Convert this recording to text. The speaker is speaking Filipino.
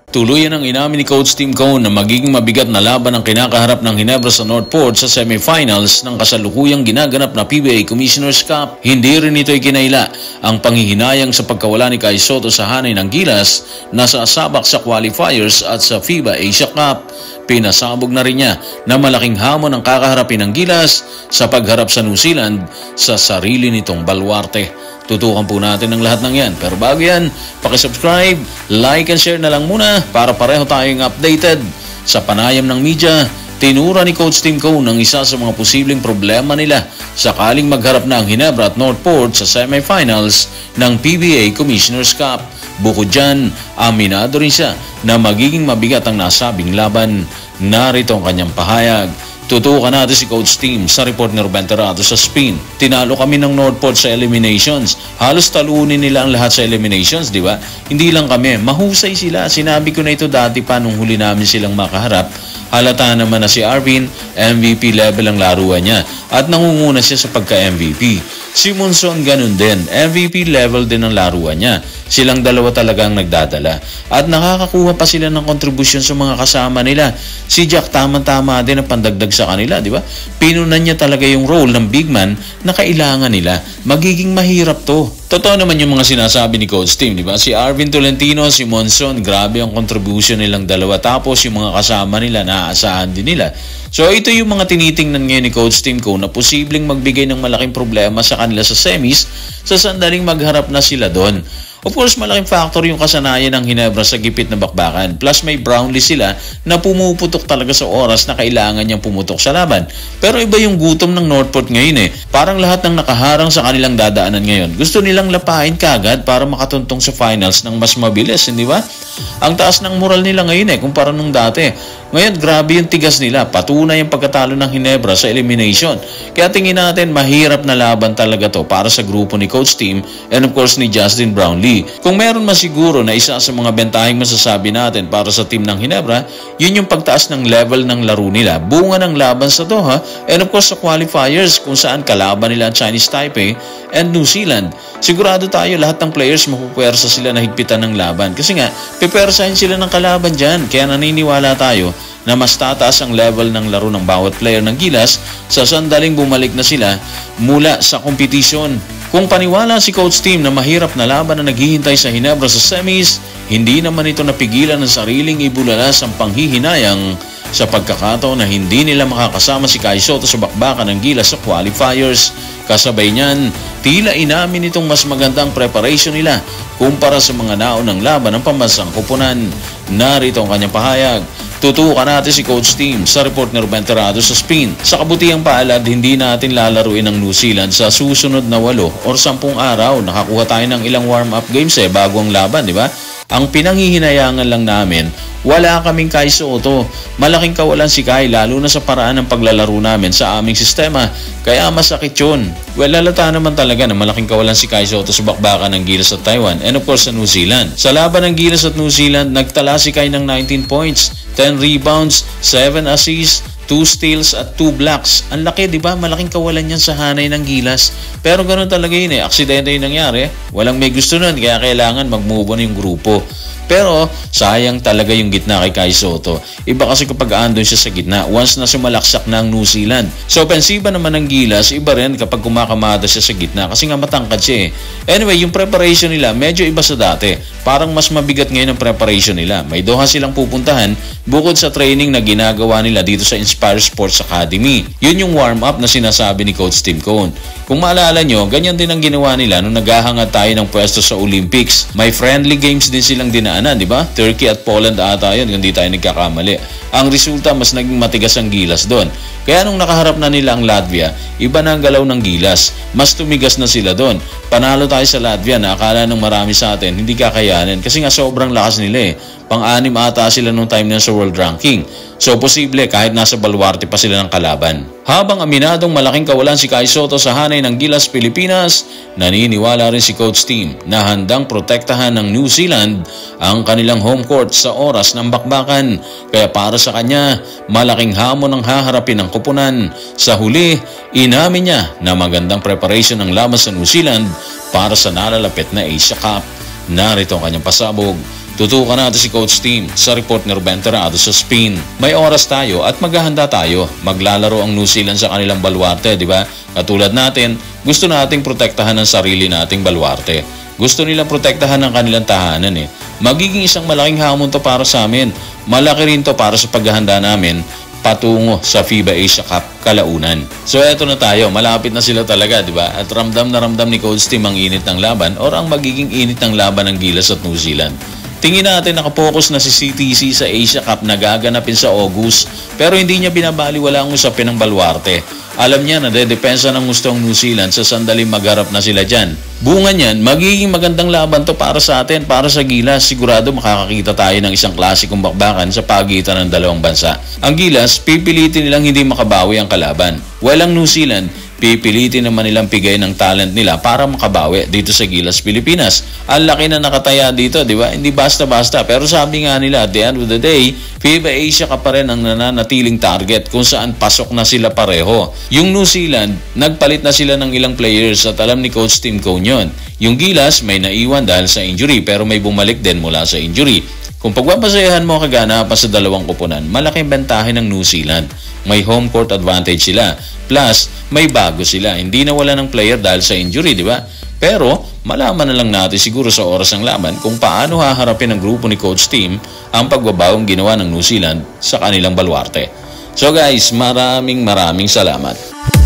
Tuluyan ang inamin ni Coach Tim Cone na magiging mabigat na laban ang kinakaharap ng Ginebra sa Northport sa semifinals ng kasalukuyang ginaganap na PBA Commissioner's Cup. Hindi rin ito ikinaila ang panghihinayang sa pagkawala ni Kai Sotto sa hanay ng Gilas na sasabak sa qualifiers at sa FIBA Asia Cup. Pinasabog na rin niya na malaking hamon ang kakaharapin ng Gilas sa pagharap sa New Zealand sa sarili nitong baluarte. Tutukan po natin ang lahat ng yan. Pero bago yan, pakisubscribe, like and share na lang muna para pareho tayong updated. Sa panayam ng media, tinura ni Coach Tim Cone ang isa sa mga posibleng problema nila sakaling magharap na ang Ginebra at Northport sa semifinals ng PBA Commissioner's Cup. Bukod dyan, aminado rin siya na magiging mabigat ang nasabing laban. Narito ang kanyang pahayag. Tutukan natin si Coach Tim sa report ni Ruben Terrado sa spin. Tinalo kami ng Northport sa eliminations. Halos talunin nila ang lahat sa eliminations, di ba? Hindi lang kami, mahusay sila. Sinabi ko na ito dati pa nung huli namin silang makaharap. Halata naman na si Arvin, MVP level ang laruan niya at nangunguna siya sa pagka-MVP. Si Monson ganun din, MVP level din ang laruan niya. Silang dalawa talagang nagdadala at nakakakuha pa sila ng kontribusyon sa mga kasama nila. Si Jack tama-tama din ang pandagdag sa kanila, di ba? Pinunan niya talaga yung role ng big man na kailangan nila. Magiging mahirap to. Totoo naman yung mga sinasabi ni Coach Tim, di ba? Si Arvin Tolentino, si Monson, grabe ang contribution nilang dalawa. Tapos yung mga kasama nila, naaasahan din nila. So ito yung mga tinitingnan ngayon ni Coach Tim Cone na posibleng magbigay ng malaking problema sa kanila sa semis sa sandaling magharap na sila doon. Of course, malaking factor yung kasanayan ng Ginebra sa gipit na bakbakan. Plus may Brownlee sila na pumuputok talaga sa oras na kailangan niyang pumutok sa laban. Pero iba yung gutom ng Northport ngayon eh. Parang lahat ng nakaharang sa kanilang dadaanan ngayon. Gusto nilang lapain kagad para makatuntong sa finals ng mas mabilis, hindi ba? Ang taas ng moral nila ngayon eh, kumpara nung dati. Ngayon, grabe yung tigas nila. Patunay ang pagkatalo ng Ginebra sa elimination. Kaya tingin natin, mahirap na laban talaga to para sa grupo ni Coach Tim and of course ni Justin Brownlee. Kung meron masiguro na isa sa mga bentaheng masasabi natin para sa team ng Ginebra, yun yung pagtaas ng level ng laro nila. Bunga ng laban sa Doha and of course sa qualifiers kung saan kalaban nila ang Chinese Taipei and New Zealand. Sigurado tayo lahat ng players mapupuwersa sila na higpitan ng laban. Kasi nga, pipersahin sila ng kalaban dyan. Kaya naniniwala tayo na mas tataas ang level ng laro ng bawat player ng Gilas sa sandaling bumalik na sila mula sa kompetisyon. Kung paniwala si Coach Tim na mahirap na laban na naghihintay sa Ginebra sa semis, hindi naman ito napigilan ng sariling ibulalas ang panghihinayang sa pagkakataon na hindi nila makakasama si Kai Sotto sa bakbakan ng Gilas sa qualifiers. Kasabay niyan, tila inamin itong mas magandang preparation nila kumpara sa mga naunang laban ng pambansang koponan. Narito ang kanyang pahayag. Tutukan natin si Coach Tim sa report ni Ruben Terrado sa spin. Sa kabutihang palad, hindi natin lalaruin ng New Zealand sa susunod na 8 or 10 araw. Nakakuha tayo ng ilang warm-up games bago ang laban, di ba? Ang pinanghihinayangan lang namin, wala kaming Kai Sotto. Malaking kawalan si Kai lalo na sa paraan ng paglalaro namin sa aming sistema. Kaya masakit yun. Well, lalata naman talaga na malaking kawalan si Kai Sotto sa bakbakan ng Gilas at Taiwan and of course sa New Zealand. Sa laban ng Gilas at New Zealand, nagtala si Kai ng 19 points, 10 rebounds, 7 assists, 2 steals at 2 blocks. Ang laki, di ba? Malaking kawalan yan sa hanay ng Gilas. Pero ganoon talaga yun eh. Aksidente yung nangyari. Walang may gusto nun, kaya kailangan mag-move on yung grupo. Pero sayang talaga yung gitna kay Kai Sotto. Iba kasi kapag andun siya sa gitna once na sumalaksak na ang New Zealand. Sa opensiba naman ng Gilas, iba rin kapag kumakamada siya sa gitna kasi nga matangkad siya eh. Anyway, yung preparation nila medyo iba sa dati. Parang mas mabigat ngayon ang preparation nila. May Doha silang pupuntahan bukod sa training na ginagawa nila dito sa Inspire Sports Academy. Yun yung warm-up na sinasabi ni Coach Tim Cone. Kung maalala nyo, ganyan din ang ginawa nila nung naghahangad tayo ng pwesto sa Olympics. May friendly games din silang dinaanan, di ba? Turkey at Poland ata yun, hindi tayo nagkakamali. Ang resulta, mas naging matigas ang Gilas doon. Kaya nung nakaharap na nila ang Latvia, iba na ang galaw ng Gilas. Mas tumigas na sila doon. Panalo tayo sa Latvia na akala ng marami sa atin, hindi kakayanin. Kasi nga sobrang lakas nila eh. Pang-anim ata sila nung time na sa world ranking. So posible kahit nasa baluarte pa sila ng kalaban. Habang aminadong malaking kawalan si Kai Sotto sa hanay ng Gilas Pilipinas, naniniwala rin si Coach Tim na handang protektahan ng New Zealand ang kanilang home court sa oras ng bakbakan. Kaya para sa kanya, malaking hamon ang haharapin ng koponan. Sa huli, inamin niya na magandang preparation ng laban sa New Zealand para sa nalalapit na Asia Cup. Narito ang kanyang pasabog. Tutukan natin si Coach Tim sa report ni Ruben Terrado sa spin. May oras tayo at maghahanda tayo. Maglalaro ang New Zealand sa kanilang baluarte, di ba? Katulad natin, gusto nating protektahan ang sarili nating baluarte. Gusto nilang protektahan ang kanilang tahanan eh. Magiging isang malaking hamon to para sa amin. Malaki rin to para sa paghahanda namin patungo sa FIBA Asia Cup kalaunan. So eto na tayo, malapit na sila talaga, di ba? At ramdam na ramdam ni Coach Tim ang init ng laban or ang magiging init ng laban ng Gilas at New Zealand. Tingin natin nakapokus na si CTC sa Asia Cup na gaganapin sa August pero hindi niya binabaliwala ang usapin ng baluarte. Alam niya na dedepensa ng gustong New Zealand sa sandaling magharap na sila dyan. Bunga niyan, magiging magandang laban to para sa atin, para sa Gilas. Sigurado makakakita tayo ng isang klasikong bakbakan sa pagitan ng dalawang bansa. Ang Gilas, pipilitin nilang hindi makabawi ang kalaban. Walang New Zealand, pipilitin naman nilang pigay ng talent nila para makabawi dito sa Gilas, Pilipinas. Ang laki na nakataya dito, di ba? Hindi basta-basta. Pero sabi nga nila, at the end of the day, FIBA Asia ka pa rin ang nananatiling target kung saan pasok na sila pareho. Yung New Zealand, nagpalit na sila ng ilang players at alam ni Coach Tim Cone yun. Yung Gilas, may naiwan dahil sa injury pero may bumalik din mula sa injury. Kung pagbabasehan mo kaganapan sa dalawang kupunan, malaking bentahe ng New Zealand. May home court advantage sila. Plus, may bago sila. Hindi na wala ng player dahil sa injury, di ba? Pero, malaman na lang natin siguro sa oras ng laban kung paano haharapin ng grupo ni Coach Tim ang pagbabagong ginawa ng New Zealand sa kanilang baluarte. So guys, maraming salamat.